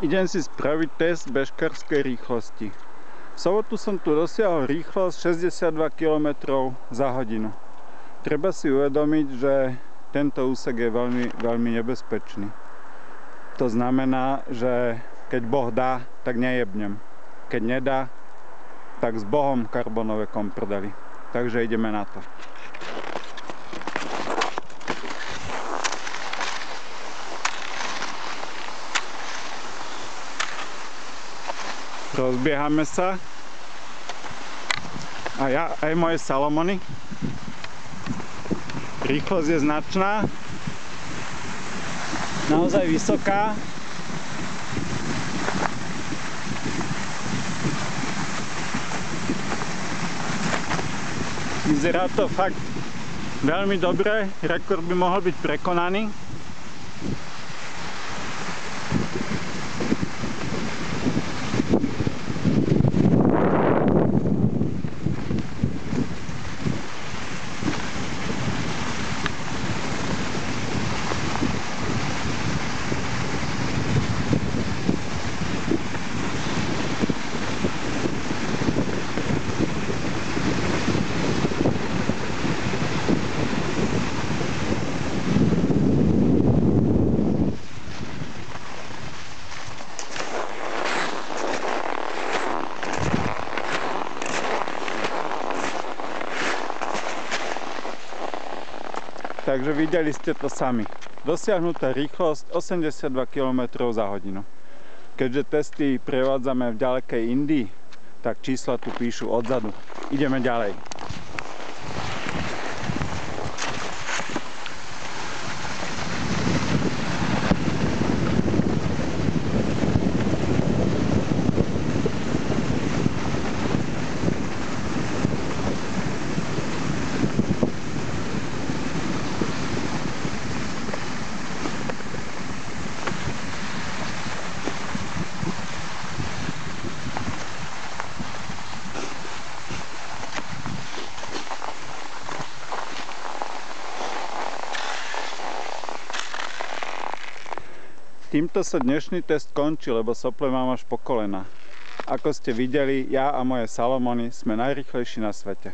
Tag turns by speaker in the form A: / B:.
A: Idem si spraviť test bežkárskej rýchlosti. V sobotu som tu dosiahol rýchlosť 62 km za hodinu. Treba si uvedomiť, že tento úsek je veľmi nebezpečný. To znamená, že keď Boh dá, tak nejebnem. Keď nedá, tak s Bohom karbonové komprdely. Takže ideme na to. Rozbiehame sa. A ja aj moje Salomony. Rýchlosť je značná. Naozaj vysoká. Vyzerá to fakt veľmi dobre. Rekord by mohol byť prekonaný. Takže videli ste to sami. Dosiahnutá rýchlosť 82 km za hodinu. Keďže testy prevádzame v ďalekej Indii, tak čísla tu píšu odzadu. Ideme ďalej. Týmto sa dnešný test končí, lebo sople mám až po kolena. Ako ste videli, ja a moje Salomony sme najrýchlejší na svete.